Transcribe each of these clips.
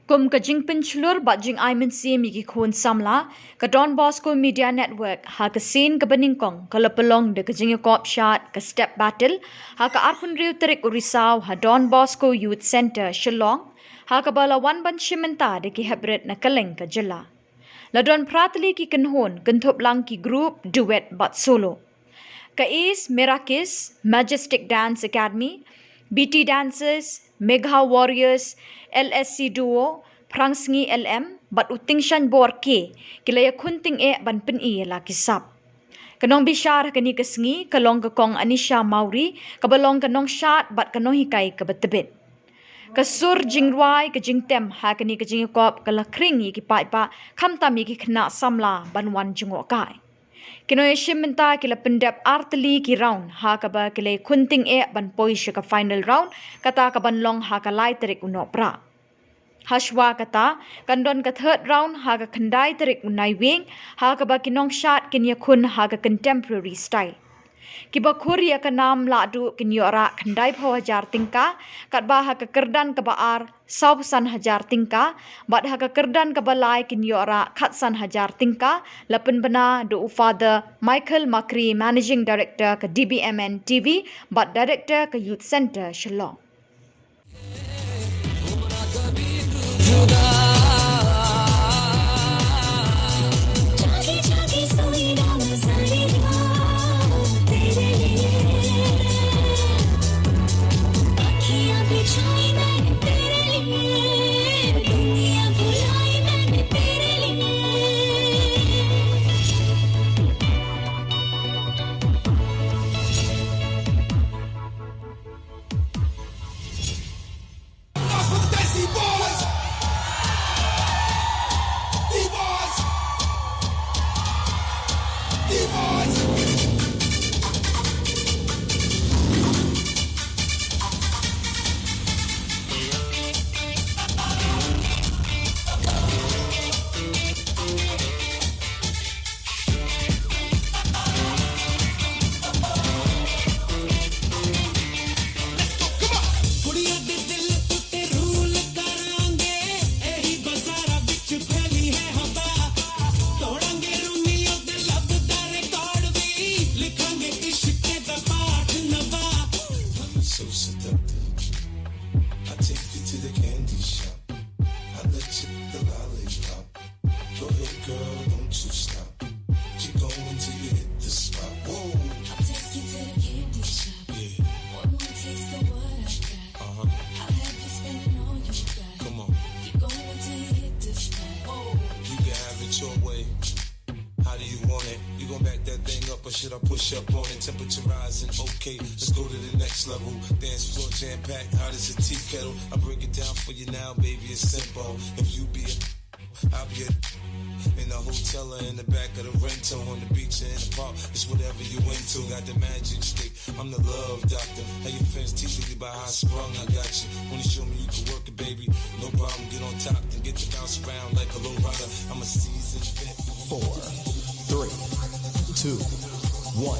Kum ka jing pynshlur bat jingai mynsiem yiki khun Samla ka Don Bosco Media Network ha ka sien ka nyngkong ka lapalong de ka jingiakob shad ka step battle ha ka arpun riu tarik Risaw ha Don Bosco Youth Center Shillong ha ka bala wan ban shimenta de ki heprit na kylleng ka Jylla. La don pratli ki kanhon kanthop lang ki group duet bat solo. Ka Ace Merakis Majestic Dance Academy, BT Dancers, Megha Warriors, LSC Duo, Phrangsngi L M, bat Tyngahaiñbor K, kilaya kunting ban pyn la kisap. Kanong bishar kani kasngi, kalong kakong Anisha Mawrie, kabalong kanong shad bat kanong hikay kabatabit. Kasur jingwai ka jingtem ha kani ka jingiakob kalakring yiki pa kamtam yiki kena Samla banwan jingokai. Kinoy shimenta kila pendep artli ki round ha ka ba kila kunting ban poisha ka final round kata ka banlong ha ka lai tarik unopra. Hashwa kata kandon ka third round ha ka kandai tarik unai wing ha ka ba kinong shad kinya khun ha ka contemporary style. Kiba Korea ka nam ladu kinyora kandai pho Hajar Tyngka kat ba ha ka kerdan ka baar sausan Hajar Tyngka bat ha ka kerdan ka balai kinyora khatsan Hajar Tyngka lapen bana do father Michael Makri managing director ka DBMN TV bat director ka Youth Center Shillong. Should I push up on it? Temperature rising, okay, let's go to the next level. Dance floor jam packed, hot as a tea kettle. I break it down for you now, baby, it's simple. If you be I'll be in the hotel or in the back of the rental, on the beach or in the park, it's whatever you into. Got the magic stick, I'm the love doctor. How your fans teaching you about how I sprung, I got you. Wanna show me you can work it, baby? No problem, get on top and get to bounce around like a low rider. I'm a seasoned vet. 4, 3, 2, 1.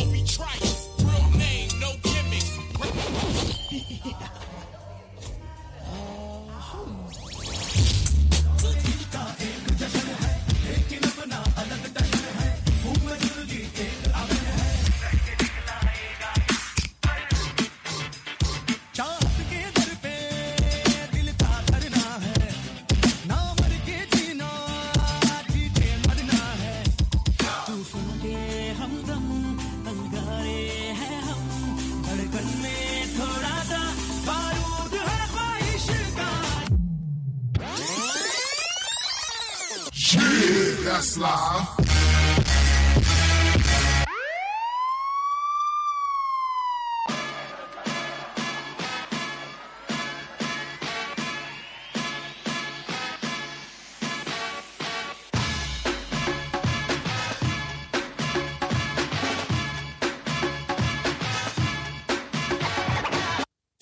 Obi Trice, real name, no gimmicks. That's live.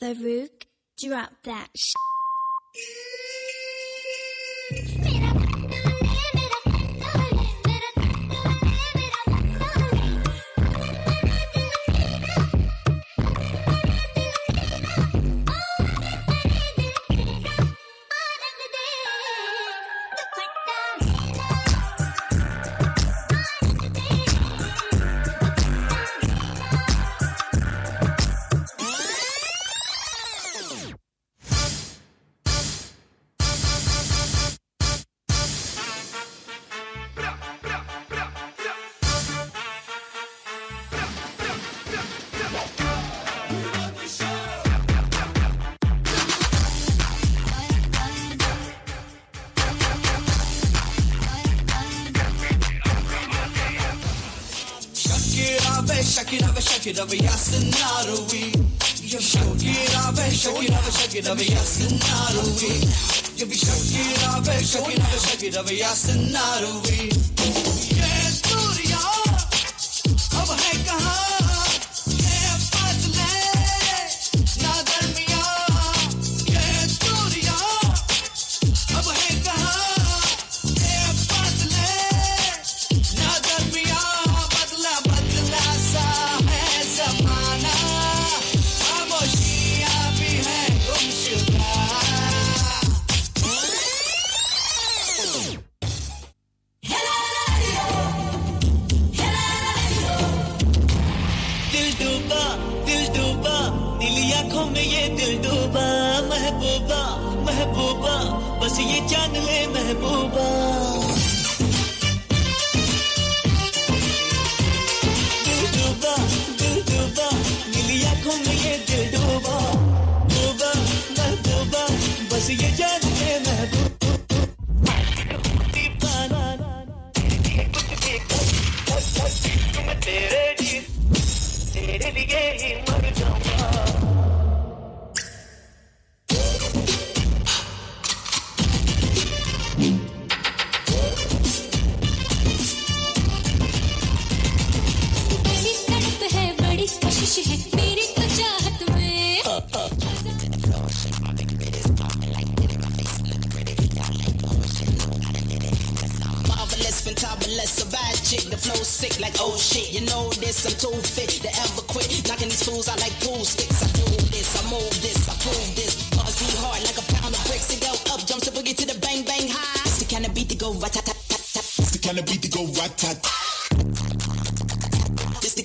Farouk, drop that shake it up, yes and not a we. You shake it up, yes and not a we. You be shake it up, yes and not a we. Yes, Surya, ab hai kahan? Ye faasle na darmiyan. Yes, Surya, ab hai kahan? Ye faasle na darmiyan. Badla badla sa hai zamana. Khamoshiyan bhi hai gumshuda. दिल डूबा नीली आंखों में ये दिल डूबा महबूबा महबूबा बस ये जान ले महबूबा दिल डूबा नीली आंखों में ये दिल डूबा डूबा महबूबा बस ये जान ले महबूबा दीवाना तुम तेरे लिए ही मर जाऊंगा बड़ी तड़प है बड़ी कशिश है मेरी तो चाहत में marvelous, fantabulous, a bad chick, the flow sick like oh shit, you know this, I'm too fit to ever quit, knocking these fools out like pool sticks, I do this, I move this, I prove this, bars be hard like a pound of bricks, it go up, jump to boogie to the bang bang high, it's the kind of beat to go rat-tat-tat-tat, it's the kind of beat to go rat-tat, it's the